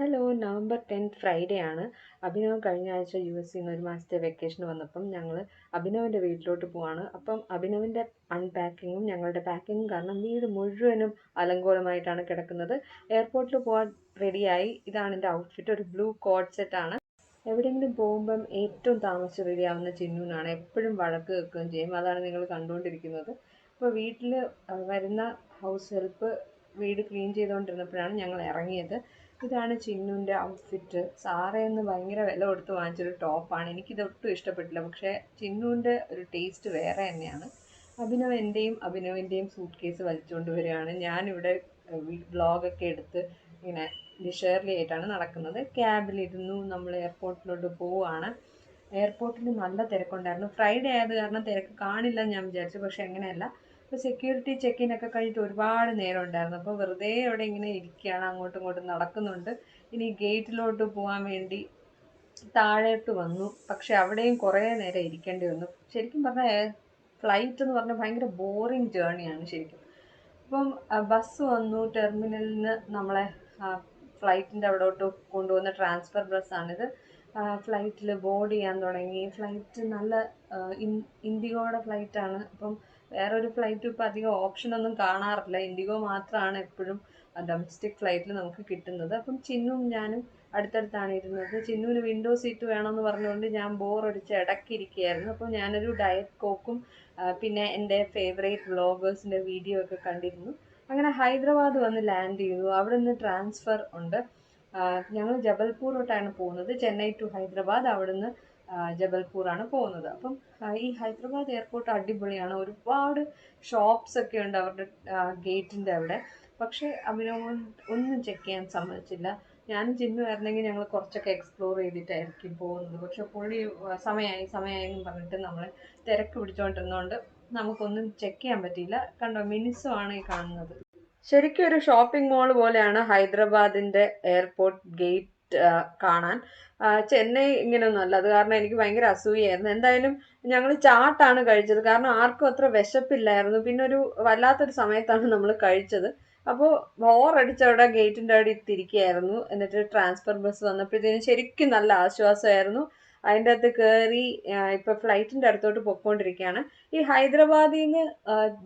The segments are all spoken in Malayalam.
ഹലോ, നവംബർ 10th ഫ്രൈഡേ ആണ്. അഭിനവ് കഴിഞ്ഞ ആഴ്ച US നിന്ന് ഒരു മാസത്തെ വെക്കേഷൻ വന്നപ്പം ഞങ്ങൾ അഭിനവിൻ്റെ വീട്ടിലോട്ട് പോവാണ്. അപ്പം അഭിനവിൻ്റെ അൺപാക്കിങ്ങും ഞങ്ങളുടെ പാക്കിങ്ങും കാരണം വീട് മുഴുവനും അലങ്കോലമായിട്ടാണ് കിടക്കുന്നത്. എയർപോർട്ടിൽ പോകാൻ റെഡിയായി. ഇതാണ് എൻ്റെ ഔട്ട്ഫിറ്റ്, ഒരു ബ്ലൂ കോഡ് സെറ്റാണ്. എവിടെയെങ്കിലും പോകുമ്പം ഏറ്റവും താമസിച്ച് റെഡിയാവുന്ന ചിന്നുനാണ്. എപ്പോഴും വഴക്ക് വെക്കുകയും ചെയ്യും. അതാണ് നിങ്ങൾ കണ്ടുകൊണ്ടിരിക്കുന്നത്. അപ്പോൾ വീട്ടിൽ വരുന്ന ഹൗസ് ഹെൽപ്പ് വീട് ക്ലീൻ ചെയ്തുകൊണ്ടിരുന്നപ്പോഴാണ് ഞങ്ങൾ ഇറങ്ങിയത്. ഇതാണ് ചിന്നുവിൻ്റെ ഔട്ട്ഫിറ്റ്. സാറേന്ന് ഭയങ്കര വില കൊടുത്ത് വാങ്ങിച്ചൊരു ടോപ്പാണ്. എനിക്കിതൊട്ടും ഇഷ്ടപ്പെട്ടില്ല. പക്ഷേ ചിന്നുവിൻ്റെ ഒരു ടേസ്റ്റ് വേറെ തന്നെയാണ്. അഭിനവ് എൻ്റെയും അഭിനവിൻ്റെയും സൂട്ട് കേസ് വലിച്ചുകൊണ്ട് വരികയാണ്. ഞാനിവിടെ വ്ളോഗൊക്കെ എടുത്ത് ഇങ്ങനെ ലിഷേർലി ആയിട്ടാണ് നടക്കുന്നത്. ക്യാബിലിരുന്നു നമ്മൾ എയർപോർട്ടിലോട്ട് പോവുകയാണ്. എയർപോർട്ടിൽ നല്ല തിരക്കുണ്ടായിരുന്നു. ഫ്രൈഡേ ആയത് കാരണം തിരക്ക് കാണില്ല ഞാൻ വിചാരിച്ചു. പക്ഷെ അങ്ങനെയല്ല. ഇപ്പോൾ സെക്യൂരിറ്റി ചെക്ക് ഇൻ ഒക്കെ കഴിഞ്ഞിട്ട് ഒരുപാട് നേരം ഉണ്ടായിരുന്നു. അപ്പോൾ വെറുതെ അവിടെ ഇങ്ങനെ ഇരിക്കുകയാണ്, അങ്ങോട്ടും ഇങ്ങോട്ടും നടക്കുന്നുണ്ട്. ഇനി ഗേറ്റിലോട്ട് പോകാൻ വേണ്ടി താഴോട്ട് വന്നു. പക്ഷെ അവിടെയും കുറേ നേരം ഇരിക്കേണ്ടി വന്നു. ശരിക്കും പറഞ്ഞാൽ ഫ്ലൈറ്റ് എന്ന് പറഞ്ഞാൽ ഭയങ്കര ബോറിങ് ജേർണിയാണ് ശരിക്കും. അപ്പം ബസ് വന്നു. ടെർമിനലിൽ നിന്ന് നമ്മളെ ഫ്ലൈറ്റിൻ്റെ അവിടോട്ട് കൊണ്ടുപോകുന്ന ട്രാൻസ്ഫർ ബസ്സാണിത്. ഫ്ലൈറ്റിൽ ബോർഡ് ചെയ്യാൻ തുടങ്ങി. ഫ്ലൈറ്റ് നല്ല ഇൻഡിഗോയുടെ ഫ്ലൈറ്റാണ്. അപ്പം വേറൊരു ഫ്ലൈറ്റും ഇപ്പം അധികം ഓപ്ഷനൊന്നും കാണാറില്ല. ഇൻഡിഗോ മാത്രമാണ് എപ്പോഴും ഡൊമസ്റ്റിക് ഫ്ലൈറ്റിൽ നമുക്ക് കിട്ടുന്നത്. അപ്പം ചിന്നുവും ഞാനും അടുത്തടുത്താണ് ഇരുന്നത്. ചിന്നുവിന് വിൻഡോ സീറ്റ് വേണമെന്ന് പറഞ്ഞുകൊണ്ട് ഞാൻ ബോറടിച്ച് ഇടയ്ക്കിരിക്കുകയായിരുന്നു. അപ്പോൾ ഞാനൊരു ഡയറ്റ് കോക്കും പിന്നെ എൻ്റെ ഫേവറേറ്റ് വ്ളോഗേഴ്സിൻ്റെ വീഡിയോ ഒക്കെ കണ്ടിരുന്നു. അങ്ങനെ ഹൈദരാബാദ് വന്ന് ലാൻഡ് ചെയ്തു. അവിടെ നിന്ന് ട്രാൻസ്ഫർ ഉണ്ട്. ഞങ്ങൾ ജബൽപൂരോട്ടാണ് പോകുന്നത്. ചെന്നൈ ടു ഹൈദരാബാദ്, അവിടുന്ന് ജബൽപൂറാണ് പോകുന്നത്. അപ്പം ഈ ഹൈദരാബാദ് എയർപോർട്ട് അടിപൊളിയാണ്. ഒരുപാട് ഷോപ്സ് ഒക്കെ ഉണ്ട് അവരുടെ ഗേറ്റിൻ്റെ അവിടെ. പക്ഷേ അഭിനവ് ഒന്നും ചെക്ക് ചെയ്യാൻ സമ്മതിച്ചില്ല. ഞാനും ചിന്നുമായിരുന്നെങ്കിൽ ഞങ്ങൾ കുറച്ചൊക്കെ എക്സ്പ്ലോർ ചെയ്തിട്ടായിരിക്കും പോകുന്നത്. പക്ഷെ പുള്ളി സമയമായി എന്ന് പറഞ്ഞിട്ട് നമ്മളെ തിരക്ക് പിടിച്ചുകൊണ്ടിരുന്നതുകൊണ്ട് നമുക്കൊന്നും ചെക്ക് ചെയ്യാൻ പറ്റിയില്ല. കണ്ടോ, മിനിസമാണ് ഈ കാണുന്നത്. ശരിക്കും ഒരു ഷോപ്പിംഗ് മോൾ പോലെയാണ് ഹൈദരാബാദിന്റെ എയർപോർട്ട് ഗേറ്റ് കാണാൻ. ചെന്നൈ ഇങ്ങനെയൊന്നും അല്ല. അത് കാരണം എനിക്ക് ഭയങ്കര അസൂയായിരുന്നു. എന്തായാലും ഞങ്ങൾ ചാട്ടാണ് കഴിച്ചത്. കാരണം ആർക്കും അത്ര വിശപ്പില്ലായിരുന്നു. പിന്നെ ഒരു വല്ലാത്തൊരു സമയത്താണ് നമ്മൾ കഴിച്ചത്. അപ്പോൾ ബോറടിച്ചവിടെ ഗേറ്റിൻ്റെ അവിടെ ഇത്തിരിക്കുകയായിരുന്നു. എന്നിട്ട് ട്രാൻസ്ഫർ ബസ് വന്നപ്പോഴത്തേനും ശരിക്കും നല്ല ആശ്വാസമായിരുന്നു. അതിൻ്റെ അകത്ത് കയറി ഇപ്പം ഫ്ലൈറ്റിൻ്റെ അടുത്തോട്ട് പൊയ്ക്കൊണ്ടിരിക്കുകയാണ്. ഈ ഹൈദരാബാദിൽ നിന്ന്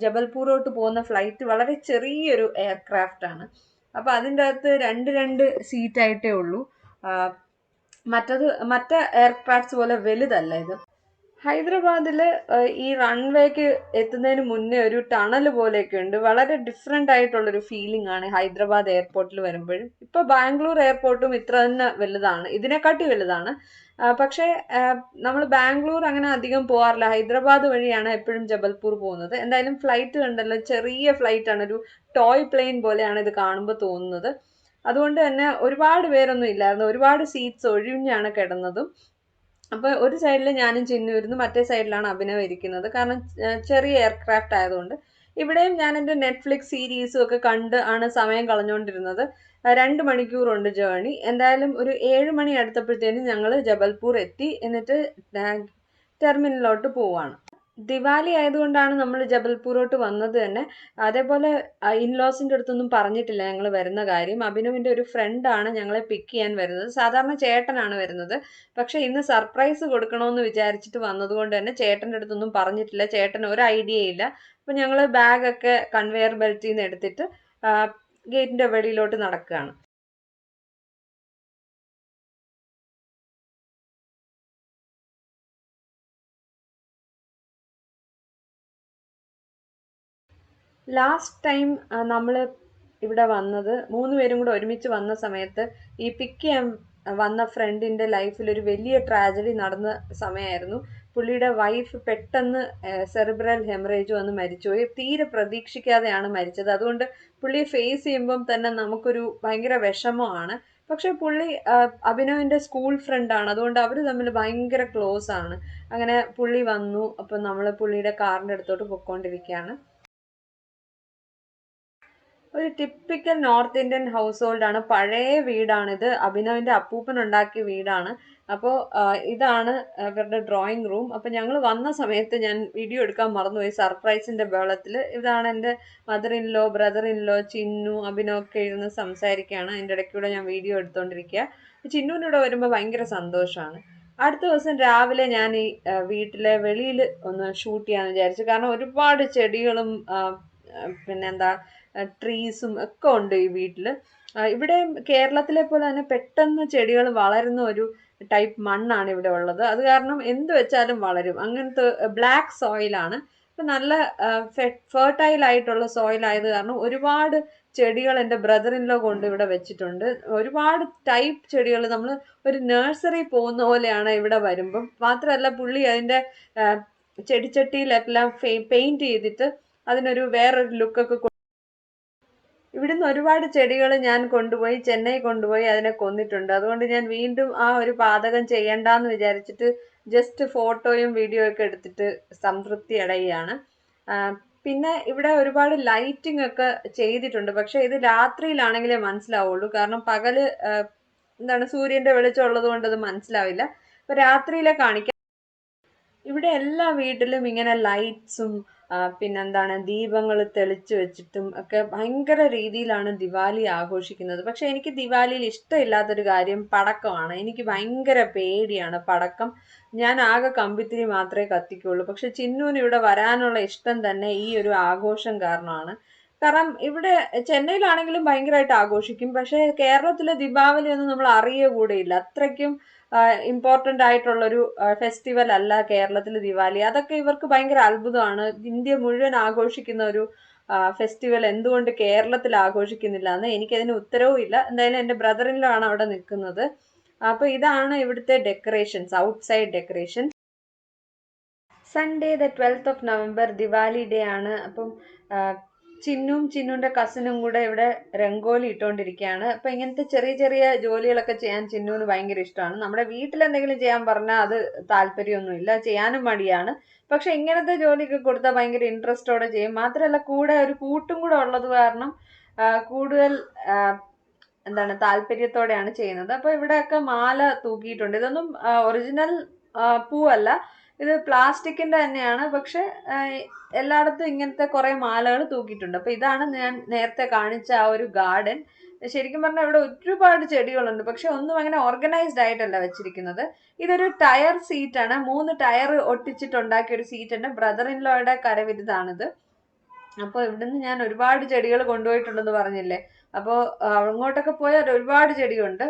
ജബൽപൂരോട്ട് പോകുന്ന ഫ്ലൈറ്റ് വളരെ ചെറിയൊരു എയർക്രാഫ്റ്റ് ആണ്. അപ്പോൾ അതിൻ്റെ അകത്ത് രണ്ട് സീറ്റായിട്ടേ ഉള്ളൂ. മറ്റേ എയർക്രാഫ്റ്റ്സ് പോലെ വലുതല്ല ഇത്. ഹൈദരാബാദിൽ ഈ റൺവേക്ക് എത്തുന്നതിന് മുന്നേ ഒരു ടണൽ പോലെയൊക്കെ ഉണ്ട്. വളരെ ഡിഫറെൻ്റ് ആയിട്ടുള്ളൊരു ഫീലിംഗ് ആണ് ഹൈദരാബാദ് എയർപോർട്ടിൽ വരുമ്പോഴും. ഇപ്പോൾ ബാംഗ്ലൂർ എയർപോർട്ടും ഇത്ര തന്നെ വലുതാണ്, ഇതിനെക്കാട്ടി വലുതാണ്. പക്ഷേ നമ്മൾ ബാംഗ്ലൂർ അങ്ങനെ അധികം പോകാറില്ല. ഹൈദരാബാദ് വഴിയാണ് എപ്പോഴും ജബൽപൂർ പോകുന്നത്. എന്തായാലും ഫ്ലൈറ്റ് കണ്ടല്ലോ, ചെറിയ ഫ്ലൈറ്റ് ആണ്, ഒരു ടോയ് പ്ലെയിൻ പോലെയാണ് ഇത് കാണുമ്പോൾ തോന്നുന്നത്. അതുകൊണ്ട് തന്നെ ഒരുപാട് പേരൊന്നും ഇല്ലായിരുന്നു. ഒരുപാട് സീറ്റ്സ് ഒഴിഞ്ഞാണ് കിടന്നതും. അപ്പോൾ ഒരു സൈഡിൽ ഞാനും ചിന്നു ഇരുന്നു, മറ്റേ സൈഡിലാണ് അഭിനവ് ഇരിക്കുന്നത്. കാരണം ചെറിയ എയർക്രാഫ്റ്റ് ആയതുകൊണ്ട്. ഇവിടെയും ഞാൻ എൻ്റെ നെറ്റ്ഫ്ലിക്സ് സീരീസും ഒക്കെ കണ്ട് ആണ് സമയം കളഞ്ഞുകൊണ്ടിരുന്നത്. 2 മണിക്കൂറുണ്ട് ജേർണി. എന്തായാലും ഒരു 7 മണി അടുത്തപ്പോഴത്തേനും ഞങ്ങൾ ജബൽപൂർ എത്തി. എന്നിട്ട് ടെർമിനലിലോട്ട് പോവാണ്. ദിവാലി ആയതുകൊണ്ടാണ് നമ്മൾ ജബൽപൂരോട്ട് വന്നത് തന്നെ. അതേപോലെ ഇൻലോസിൻ്റെ അടുത്തൊന്നും പറഞ്ഞിട്ടില്ല ഞങ്ങൾ വരുന്ന കാര്യം. അഭിനവിൻ്റെ ഒരു ഫ്രണ്ടാണ് ഞങ്ങളെ പിക്ക് ചെയ്യാൻ വരുന്നത്. സാധാരണ ചേട്ടനാണ് വരുന്നത്. പക്ഷെ ഇന്ന് സർപ്രൈസ് കൊടുക്കണമെന്ന് വിചാരിച്ചിട്ട് വന്നതുകൊണ്ട് തന്നെ ചേട്ടൻ്റെ അടുത്തൊന്നും പറഞ്ഞിട്ടില്ല. ചേട്ടന് ഒരു ഐഡിയ ഇല്ല. അപ്പം ഞങ്ങൾ ബാഗൊക്കെ കൺവെയർ ബെൽറ്റിൽ നിന്ന് എടുത്തിട്ട് ഗേറ്റിൻ്റെ വെളിയിലോട്ട് നടക്കുകയാണ്. ലാസ്റ്റ് ടൈം നമ്മൾ ഇവിടെ വന്നത് 3 പേരും കൂടെ ഒരുമിച്ച് വന്ന സമയത്ത് ഈ പിക്ക് ചെയ്യാൻ വന്ന ഫ്രണ്ടിൻ്റെ ലൈഫിൽ ഒരു വലിയ ട്രാജഡി നടന്ന സമയമായിരുന്നു. പുള്ളിയുടെ വൈഫ് പെട്ടെന്ന് സെറിബ്രൽ ഹെമറേജ് വന്ന് മരിച്ചുപോയി. തീരെ പ്രതീക്ഷിക്കാതെയാണ് മരിച്ചത്. അതുകൊണ്ട് പുള്ളിയെ ഫേസ് ചെയ്യുമ്പം തന്നെ നമുക്കൊരു ഭയങ്കര വിഷമമാണ്. പക്ഷെ പുള്ളി അഭിനവിൻ്റെ സ്കൂൾ ഫ്രണ്ടാണ്. അതുകൊണ്ട് അവർ തമ്മിൽ ഭയങ്കര ക്ലോസ് ആണ്. അങ്ങനെ പുള്ളി വന്നു. അപ്പം നമ്മൾ പുള്ളിയുടെ കാറിൻ്റെ അടുത്തോട്ട് പൊയ്ക്കൊണ്ടിരിക്കുകയാണ്. ഒരു ടിപ്പിക്കൽ നോർത്ത് ഇന്ത്യൻ ഹൗസ് ഹോൾഡാണ്. പഴയ വീടാണിത്. അഭിനവിന്റെ അപ്പൂപ്പൻ ഉണ്ടാക്കിയ വീടാണ്. അപ്പോൾ ഇതാണ് ഇവരുടെ ഡ്രോയിങ് റൂം. അപ്പോൾ ഞങ്ങൾ വന്ന സമയത്ത് ഞാൻ വീഡിയോ എടുക്കാൻ മറന്നുപോയി, സർപ്രൈസിന്റെ ബഹളത്തിൽ. ഇതാണ് എൻ്റെ mother in law, brother in law, Chinnu, Abhinav ഒക്കെ ഇരുന്ന് സംസാരിക്കുകയാണ്. അതിൻ്റെ ഇടയ്ക്കൂടെ ഞാൻ വീഡിയോ എടുത്തോണ്ടിരിക്കുക. ചിന്നുവിനൂടെ വരുമ്പോൾ ഭയങ്കര സന്തോഷമാണ്. അടുത്ത ദിവസം രാവിലെ ഞാൻ ഈ വീട്ടിലെ വെളിയിൽ ഒന്ന് ഷൂട്ട് ചെയ്യാന്ന് വിചാരിച്ചു. കാരണം ഒരുപാട് ചെടികളും പിന്നെന്താ ട്രീസും ഒക്കെ ഉണ്ട് ഈ വീട്ടിൽ. ഇവിടെ കേരളത്തിലെ പോലെ തന്നെ പെട്ടെന്ന് ചെടികൾ വളരുന്ന ഒരു ടൈപ്പ് മണ്ണാണ് ഇവിടെ ഉള്ളത്. അത് കാരണം എന്ത് വെച്ചാലും വളരും. അങ്ങനത്തെ ബ്ലാക്ക് സോയിലാണ്. ഇപ്പൊ നല്ല ഫെർട്ടൈൽ ആയിട്ടുള്ള സോയിൽ ആയത് കാരണം ഒരുപാട് ചെടികൾ എൻ്റെ ബ്രദർ ഇൻ ലോ കൊണ്ട് ഇവിടെ വെച്ചിട്ടുണ്ട്. ഒരുപാട് ടൈപ്പ് ചെടികൾ. നമ്മൾ ഒരു നഴ്സറി പോകുന്ന പോലെയാണ് ഇവിടെ വരുമ്പം. മാത്രമല്ല പുള്ളി അതിൻ്റെ ചെടിച്ചട്ടിയിലെല്ലാം പെയിന്റ് ചെയ്തിട്ട് അതിനൊരു വേറൊരു ലുക്കൊക്കെ. ഇവിടുന്ന് ഒരുപാട് ചെടികൾ ഞാൻ കൊണ്ടുപോയി ചെന്നൈ കൊണ്ടുപോയി അതിനെ കൊന്നിട്ടുണ്ട്. അതുകൊണ്ട് ഞാൻ വീണ്ടും ആ ഒരു പാതകം ചെയ്യണ്ടെന്ന് വിചാരിച്ചിട്ട് ജസ്റ്റ് ഫോട്ടോയും വീഡിയോ ഒക്കെ എടുത്തിട്ട് സംതൃപ്തി അടയുകയാണ്. പിന്നെ ഇവിടെ ഒരുപാട് ലൈറ്റിംഗ് ഒക്കെ ചെയ്തിട്ടുണ്ട്. പക്ഷെ ഇത് രാത്രിയിലാണെങ്കിലേ മനസ്സിലാവുള്ളൂ. കാരണം പകല് എന്താണ് സൂര്യന്റെ വെളിച്ചം ഉള്ളത് കൊണ്ട് അത് മനസ്സിലാവില്ല. അപ്പൊ രാത്രിയിലെ കാണിക്കാം. ഇവിടെ എല്ലാ വീട്ടിലും ഇങ്ങനെ ലൈറ്റ്സും പിന്നെന്താണ് ദീപങ്ങൾ തെളിച്ചു വെച്ചിട്ടും ഒക്കെ ഭയങ്കര രീതിയിലാണ് ദിവാലി ആഘോഷിക്കുന്നത്. പക്ഷെ എനിക്ക് ദിവാലിയിൽ ഇഷ്ടമില്ലാത്തൊരു കാര്യം പടക്കമാണ്. എനിക്ക് ഭയങ്കര പേടിയാണ് പടക്കം. ഞാൻ ആകെ കമ്പിത്തിരി മാത്രമേ കത്തിക്കുള്ളൂ. പക്ഷെ ചിന്നുവിന് ഇവിടെ വരാനുള്ള ഇഷ്ടം തന്നെ ഈ ഒരു ആഘോഷം കാരണമാണ്. കാരണം ഇവിടെ ചെന്നൈയിലാണെങ്കിലും ഭയങ്കരമായിട്ട് ആഘോഷിക്കും. പക്ഷെ കേരളത്തിലെ ദീപാവലി ഒന്നും നമ്മൾ അറിയുക കൂടെയില്ല. അത്രയ്ക്കും ഇമ്പോർട്ടൻ്റ് ആയിട്ടുള്ളൊരു ഫെസ്റ്റിവൽ അല്ല കേരളത്തിൽ ദിവാലി. അതൊക്കെ ഇവർക്ക് ഭയങ്കര അത്ഭുതമാണ്. ഇന്ത്യ മുഴുവൻ ആഘോഷിക്കുന്ന ഒരു ഫെസ്റ്റിവൽ എന്തുകൊണ്ട് കേരളത്തിൽ ആഘോഷിക്കുന്നില്ല എന്ന് എനിക്കതിന് ഉത്തരവും ഇല്ല. എന്തായാലും എൻ്റെ ബ്രദർ ഇൻ ലോ ആണ് അവിടെ നിൽക്കുന്നത്. അപ്പോൾ ഇതാണ് ഇവിടുത്തെ decorations, outside decoration. Sunday the 12th of November Diwali day ആണ്. അപ്പം ചിന്നുവിന്റെ കസിനും കൂടെ ഇവിടെ രംഗോലി ഇട്ടുകൊണ്ടിരിക്കുകയാണ്. അപ്പൊ ഇങ്ങനത്തെ ചെറിയ ചെറിയ ജോലികളൊക്കെ ചെയ്യാൻ ചിന്നുവിന് ഭയങ്കര ഇഷ്ടമാണ്. നമ്മുടെ വീട്ടിൽ എന്തെങ്കിലും ചെയ്യാൻ പറഞ്ഞാൽ അത് താല്പര്യമൊന്നുമില്ല, ചെയ്യാനും മടിയാണ്. പക്ഷെ ഇങ്ങനത്തെ ജോലിയൊക്കെ കൊടുത്താൽ ഭയങ്കര ഇൻട്രസ്റ്റോടെ ചെയ്യും. മാത്രമല്ല കൂടെ ഒരു കൂട്ടും കൂടെ ഉള്ളത് കാരണം കൂടുതൽ എന്താണ് താല്പര്യത്തോടെയാണ് ചെയ്യുന്നത്. അപ്പൊ ഇവിടെയൊക്കെ മാല തൂക്കിയിട്ടുണ്ട്. ഇതൊന്നും ഒറിജിനൽ പൂവല്ല, ഇത് പ്ലാസ്റ്റിക്കിന്റെ തന്നെയാണ്. പക്ഷെ എല്ലായിടത്തും ഇങ്ങനത്തെ കുറെ മാലകൾ തൂക്കിയിട്ടുണ്ട്. അപ്പൊ ഇതാണ് ഞാൻ നേരത്തെ കാണിച്ച ആ ഒരു ഗാർഡൻ. ശരിക്കും പറഞ്ഞാൽ ഇവിടെ ഒരുപാട് ചെടികളുണ്ട്. പക്ഷെ ഒന്നും അങ്ങനെ ഓർഗനൈസ്ഡ് ആയിട്ടല്ല വെച്ചിരിക്കുന്നത്. ഇതൊരു ടയർ സീറ്റ് ആണ്. 3 ടയർ ഒട്ടിച്ചിട്ടുണ്ടാക്കിയ ഒരു സീറ്റ് ഉണ്ട്. ബ്രദർ ഇൻ ലോയുടെ കരവിരുതാണിത്. അപ്പോൾ ഇവിടുന്ന് ഞാൻ ഒരുപാട് ചെടികൾ കൊണ്ടുപോയിട്ടുണ്ടെന്ന് പറഞ്ഞില്ലേ. അപ്പോൾ അങ്ങോട്ടൊക്കെ പോയാൽ ഒരുപാട് ചെടിയുണ്ട്.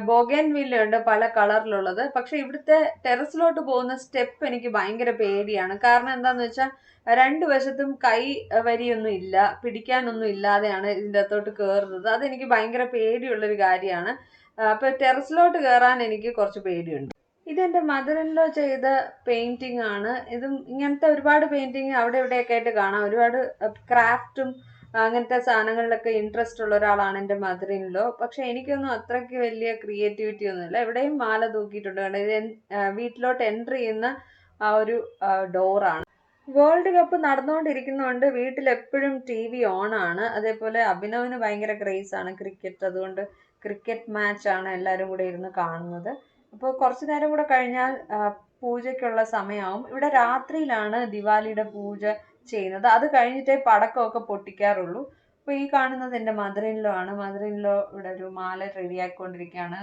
ബോഗൻ വില്ലയുണ്ട് പല കളറിലുള്ളത്. പക്ഷെ ഇവിടുത്തെ ടെറസിലോട്ട് പോകുന്ന സ്റ്റെപ്പ് എനിക്ക് ഭയങ്കര പേടിയാണ്. കാരണം എന്താന്ന് വെച്ചാൽ രണ്ടു വശത്തും കൈ വരിയൊന്നും ഇല്ല, പിടിക്കാനൊന്നും ഇല്ലാതെയാണ് ഇതിൻ്റെ അകത്തോട്ട് കയറുന്നത്. അതെനിക്ക് ഭയങ്കര പേടിയുള്ളൊരു കാര്യമാണ്. അപ്പൊ ടെറസിലോട്ട് കയറാൻ എനിക്ക് കുറച്ച് പേടിയുണ്ട്. ഇതെന്റെ മദർ ഇൻ ലോ ചെയ്ത പെയിന്റിംഗ് ആണ്. ഇതും ഇങ്ങനത്തെ ഒരുപാട് പെയിന്റിങ് അവിടെ ഇവിടെയൊക്കെ ആയിട്ട് കാണാം. ഒരുപാട് ക്രാഫ്റ്റും അങ്ങനത്തെ സാധനങ്ങളിലൊക്കെ ഇൻട്രസ്റ്റ് ഉള്ള ഒരാളാണ് എൻ്റെ മദർ ഇൻ ലോ. പക്ഷെ എനിക്കൊന്നും അത്രയ്ക്ക് വലിയ ക്രിയേറ്റിവിറ്റി ഒന്നുമില്ല. എവിടെയും മാല തൂക്കിയിട്ടുണ്ട്. കണ്ടോ, ഇത് വീട്ടിലോട്ട് എൻട്രി ചെയ്യുന്ന ആ ഒരു ഡോറാണ്. വേൾഡ് കപ്പ് നടന്നുകൊണ്ടിരിക്കുന്നതുകൊണ്ട് വീട്ടിൽ എപ്പോഴും TV ഓൺ ആണ്. അതേപോലെ അഭിനവിന് ഭയങ്കര ക്രേസ് ആണ് ക്രിക്കറ്റ്. അതുകൊണ്ട് ക്രിക്കറ്റ് മാച്ച് ആണ് എല്ലാവരും കൂടെ ഇരുന്ന് കാണുന്നത്. അപ്പോൾ കുറച്ചു നേരം കൂടെ കഴിഞ്ഞാൽ പൂജയ്ക്കുള്ള സമയമാവും. ഇവിടെ രാത്രിയിലാണ് ദിവാലിയുടെ പൂജ ചെയ്യുന്നത്. അത് കഴിഞ്ഞിട്ടേ പടക്കമൊക്കെ പൊട്ടിക്കാറുള്ളൂ. അപ്പോൾ ഈ കാണുന്നത് എൻ്റെ മദർ ഇൻ ലോ ആണ്. മദർ ഇൻ ലോ ഇവിടെ ഒരു മാല റെഡിയാക്കിക്കൊണ്ടിരിക്കുകയാണ്.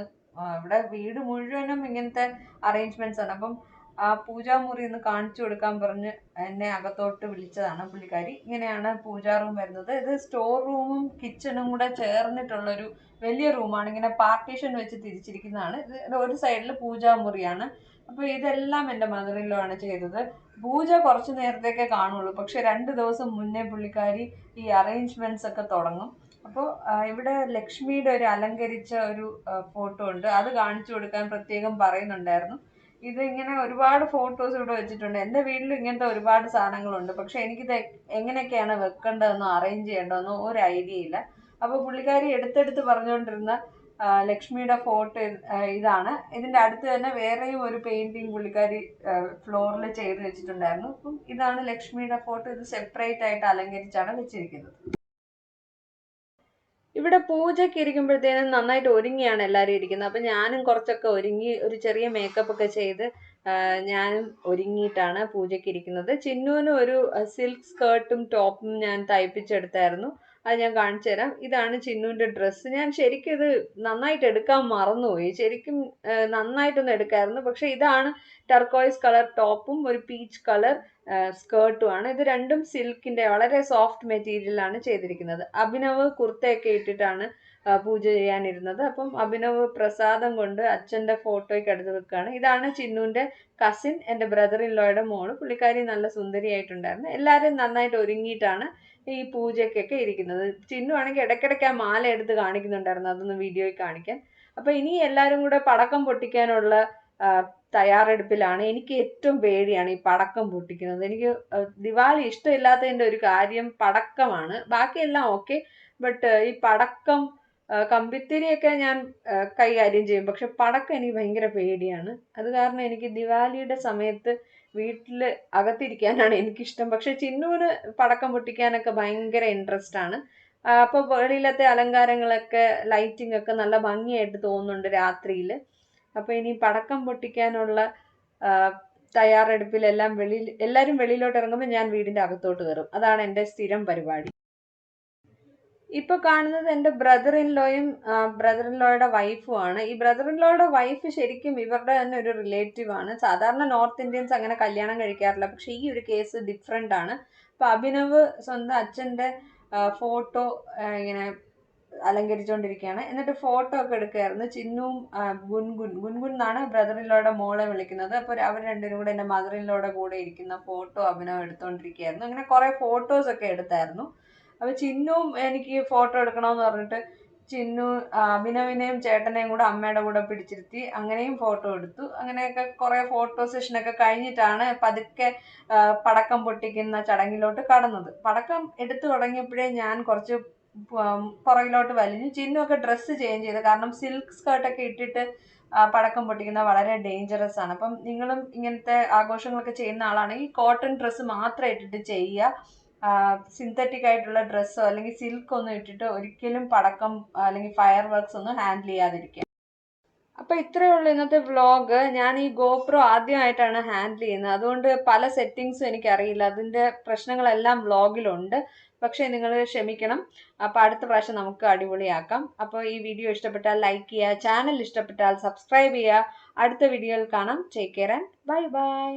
ഇവിടെ വീട് മുഴുവനും ഇങ്ങനത്തെ അറേഞ്ച്മെന്റ്സ് ആണ്. അപ്പം ആ പൂജാമുറി ഒന്ന് കാണിച്ചു കൊടുക്കാൻ പറഞ്ഞ് എന്നെ അകത്തോട്ട് വിളിച്ചതാണ് പുള്ളിക്കാരി. ഇങ്ങനെയാണ് പൂജാ റൂം വരുന്നത്. ഇത് സ്റ്റോർ റൂമും കിച്ചണും കൂടെ ചേർന്നിട്ടുള്ളൊരു വലിയ റൂമാണ്. ഇങ്ങനെ പാർട്ടീഷൻ വെച്ച് തിരിച്ചിരിക്കുന്നതാണ്. ഇത് ഒരു സൈഡിൽ പൂജാമുറിയാണ്. അപ്പൊ ഇതെല്ലാം എൻ്റെ മദർ ഇൻ ലോ ആണ് ചെയ്തത്. പൂജ കുറച്ചു നേരത്തേക്കേ കാണുള്ളൂ. പക്ഷെ 2 ദിവസം മുന്നേ പുള്ളിക്കാരി ഈ അറേഞ്ച്മെന്റ്സ് ഒക്കെ തുടങ്ങും. അപ്പോൾ ഇവിടെ ലക്ഷ്മിയുടെ ഒരു അലങ്കരിച്ച ഒരു ഫോട്ടോ ഉണ്ട്. അത് കാണിച്ചു കൊടുക്കാൻ പ്രത്യേകം പറയുന്നുണ്ടായിരുന്നു. ഇത് ഇങ്ങനെ ഒരുപാട് ഫോട്ടോസ് ഇവിടെ വെച്ചിട്ടുണ്ട്. എൻ്റെ വീട്ടിൽ ഇങ്ങനത്തെ ഒരുപാട് സാധനങ്ങളുണ്ട്. പക്ഷെ എനിക്കിത് എങ്ങനെയൊക്കെയാണ് വെക്കേണ്ടതെന്നോ അറേഞ്ച് ചെയ്യേണ്ടതെന്നോ ഒരു ഐഡിയ ഇല്ല. അപ്പൊ പുള്ളിക്കാരി എടുത്തെടുത്ത് പറഞ്ഞുകൊണ്ടിരുന്ന ലക്ഷ്മിയുടെ ഫോട്ടോ ഇതാണ്. ഇതിന്റെ അടുത്ത് തന്നെ വേറെയും ഒരു പെയിന്റിങ് പുള്ളിക്കാരി ഫ്ലോറിൽ ചെയ്ത് വെച്ചിട്ടുണ്ടായിരുന്നു. അപ്പം ഇതാണ് ലക്ഷ്മിയുടെ ഫോട്ടോ. ഇത് സെപ്പറേറ്റ് ആയിട്ട് അലങ്കരിച്ചാണ് വെച്ചിരിക്കുന്നത്. ഇവിടെ പൂജയ്ക്ക് ഇരിക്കുമ്പോഴത്തേനും നന്നായിട്ട് ഒരുങ്ങിയാണ് എല്ലാവരും ഇരിക്കുന്നത്. അപ്പം ഞാനും കുറച്ചൊക്കെ ഒരുങ്ങി ഒരു ചെറിയ മേക്കപ്പ് ഒക്കെ ചെയ്ത് ഞാനും ഒരുങ്ങിയിട്ടാണ് പൂജയ്ക്ക് ഇരിക്കുന്നത്. ചിന്നുവിന് ഒരു സിൽക്ക് സ്കേർട്ടും ടോപ്പും ഞാൻ തയ്പ്പിച്ചെടുത്തായിരുന്നു. അത് ഞാൻ കാണിച്ചു തരാം. ഇതാണ് ചിന്നുവിൻ്റെ ഡ്രസ്സ്. ഞാൻ ശരിക്കും ഇത് നന്നായിട്ട് എടുക്കാൻ മറന്നുപോയി. ശരിക്കും നന്നായിട്ടൊന്ന് എടുക്കായിരുന്നു. പക്ഷെ ഇതാണ് ടർക്കോയിസ് കളർ ടോപ്പും ഒരു പീച്ച് കളർ സ്കേർട്ടുമാണ്. ഇത് രണ്ടും സിൽക്കിന്റെ വളരെ സോഫ്റ്റ് മെറ്റീരിയലാണ് ചെയ്തിരിക്കുന്നത്. അഭിനവ് കുർത്തയൊക്കെ ഇട്ടിട്ടാണ് പൂജ ചെയ്യാനിരുന്നത്. അപ്പം അഭിനവ് പ്രസാദം കൊണ്ട് അച്ഛന്റെ ഫോട്ടോയ്ക്ക് അടുത്ത് വെക്കുകയാണ്. ഇതാണ് ചിന്നുവിന്റെ കസിൻ, എൻ്റെ ബ്രദർ ഇൻ ലോയുടെ മോള്. പുള്ളിക്കാരി നല്ല സുന്ദരിയായിട്ടുണ്ടായിരുന്നു. എല്ലാവരും നന്നായിട്ട് ഒരുങ്ങിയിട്ടാണ് ഈ പൂജയ്ക്കൊക്കെ ഇരിക്കുന്നത്. ചിന്നു ആണെങ്കിൽ ഇടയ്ക്കിടയ്ക്ക് ആ മാല എടുത്ത് കാണിക്കുന്നുണ്ടായിരുന്നു, അതൊന്ന് വീഡിയോയിൽ കാണിക്കാൻ. അപ്പൊ ഇനി എല്ലാവരും കൂടെ പടക്കം പൊട്ടിക്കാനുള്ള തയ്യാറെടുപ്പിലാണ്. എനിക്ക് ഏറ്റവും പേടിയാണ് ഈ പടക്കം പൊട്ടിക്കുന്നത്. എനിക്ക് ദിവാലി ഇഷ്ടമില്ലാത്തതിൻ്റെ ഒരു കാര്യം പടക്കമാണ്. ബാക്കിയെല്ലാം ഓക്കെ, ബട്ട് ഈ പടക്കം കമ്പിത്തിരിയൊക്കെ ഞാൻ കൈകാര്യം ചെയ്യും. പക്ഷെ പടക്കം എനിക്ക് ഭയങ്കര പേടിയാണ്. അത് കാരണം എനിക്ക് ദിവാലിയുടെ സമയത്ത് വീട്ടിൽ അകത്തിരിക്കാനാണ് എനിക്കിഷ്ടം. പക്ഷെ ചിന്നുവിന് പടക്കം പൊട്ടിക്കാനൊക്കെ ഭയങ്കര ഇൻട്രസ്റ്റ് ആണ്. അപ്പോൾ വെളിയിലത്തെ അലങ്കാരങ്ങളൊക്കെ ലൈറ്റിംഗ് ഒക്കെ നല്ല ഭംഗിയായിട്ട് തോന്നുന്നുണ്ട് രാത്രിയിൽ. അപ്പോൾ ഇനി പടക്കം പൊട്ടിക്കാനുള്ള തയ്യാറെടുപ്പിലെല്ലാം എല്ലാവരും വെളിയിലോട്ട് ഇറങ്ങുമ്പോൾ ഞാൻ വീടിൻ്റെ അകത്തോട്ട് കയറും. അതാണ് എൻ്റെ സ്ഥിരം പരിപാടി. ഇപ്പൊ കാണുന്നത് എൻ്റെ ബ്രദർ ഇൻ ലോയും ബ്രദർ ഇൻ ലോയുടെ വൈഫുമാണ്. ഈ ബ്രദർ ഇൻ ലോയുടെ വൈഫ് ശരിക്കും ഇവരുടെ തന്നെ ഒരു റിലേറ്റീവ് ആണ്. സാധാരണ നോർത്ത് ഇന്ത്യൻസ് അങ്ങനെ കല്യാണം കഴിക്കാറില്ല. പക്ഷെ ഈ ഒരു കേസ് ഡിഫറെൻ്റ് ആണ്. അപ്പൊ അഭിനവ് സ്വന്തം അച്ഛൻ്റെ ഫോട്ടോ ഇങ്ങനെ അലങ്കരിച്ചുകൊണ്ടിരിക്കുകയാണ്. എന്നിട്ട് ഫോട്ടോ ഒക്കെ എടുക്കുകയായിരുന്നു. ചിന്നും ഗുൻഗുൻ ഗുൻഗുൻ എന്നാണ് ബ്രദർ ഇൻ ലോയുടെ മോളെ വിളിക്കുന്നത്. അപ്പോൾ അവർ രണ്ടുപേരും കൂടെ എൻ്റെ മദർ ഇൻ ലോയുടെ കൂടെ ഇരിക്കുന്ന ഫോട്ടോ അഭിനവ് എടുത്തുകൊണ്ടിരിക്കുകയായിരുന്നു. അങ്ങനെ കുറേ ഫോട്ടോസ് ഒക്കെ എടുത്തായിരുന്നു. അപ്പോൾ ചിന്നും എനിക്ക് ഫോട്ടോ എടുക്കണമെന്ന് പറഞ്ഞിട്ട് ചിന്നു അഭിനവിനെയും ചേട്ടനെയും കൂടെ അമ്മയുടെ കൂടെ പിടിച്ചിരുത്തി അങ്ങനെയും ഫോട്ടോ എടുത്തു. അങ്ങനെയൊക്കെ കുറേ ഫോട്ടോ സെഷനൊക്കെ കഴിഞ്ഞിട്ടാണ് പതുക്കെ പടക്കം പൊട്ടിക്കുന്ന ചടങ്ങിലോട്ട് കടന്നത്. പടക്കം എടുത്തു തുടങ്ങിയപ്പോഴേ ഞാൻ കുറച്ച് പുറകിലോട്ട് വലിഞ്ഞു. ചിന്നുമൊക്കെ ഡ്രസ്സ് ചേഞ്ച് ചെയ്ത്, കാരണം സിൽക്ക് സ്കേർട്ടൊക്കെ ഇട്ടിട്ട് പടക്കം പൊട്ടിക്കുന്നത് വളരെ ഡേഞ്ചറസ് ആണ്. അപ്പം നിങ്ങളും ഇങ്ങനത്തെ ആഘോഷങ്ങളൊക്കെ ചെയ്യുന്ന ആളാണെങ്കിൽ കോട്ടൺ ഡ്രസ്സ് മാത്രം ഇട്ടിട്ട് ചെയ്യുക. സിന്തറ്റിക് ആയിട്ടുള്ള ഡ്രസ്സോ അല്ലെങ്കിൽ സിൽക്ക് ഒന്നും ഇട്ടിട്ട് ഒരിക്കലും പടക്കം അല്ലെങ്കിൽ ഫയർ വർക്ക്സ് ഒന്നും ഹാൻഡിൽ ചെയ്യാതിരിക്കുക. അപ്പൊ ഇത്രയേ ഉള്ളൂ ഇന്നത്തെ വ്ളോഗ്. ഞാൻ ഈ ഗോപ്രോ ആദ്യമായിട്ടാണ് ഹാൻഡിൽ ചെയ്യുന്നത്, അതുകൊണ്ട് പല സെറ്റിങ്സും എനിക്കറിയില്ല. അതിന്റെ പ്രശ്നങ്ങളെല്ലാം വ്ളോഗിലുണ്ട്. പക്ഷേ നിങ്ങൾ ക്ഷമിക്കണം. അപ്പോൾ അടുത്ത പ്രാവശ്യം നമുക്ക് അടിപൊളിയാക്കാം. അപ്പോൾ ഈ വീഡിയോ ഇഷ്ടപ്പെട്ടാൽ ലൈക്ക് ചെയ്യുക, ചാനൽ ഇഷ്ടപ്പെട്ടാൽ സബ്സ്ക്രൈബ് ചെയ്യുക. അടുത്ത വീഡിയോയിൽ കാണാം. Take care and bye bye.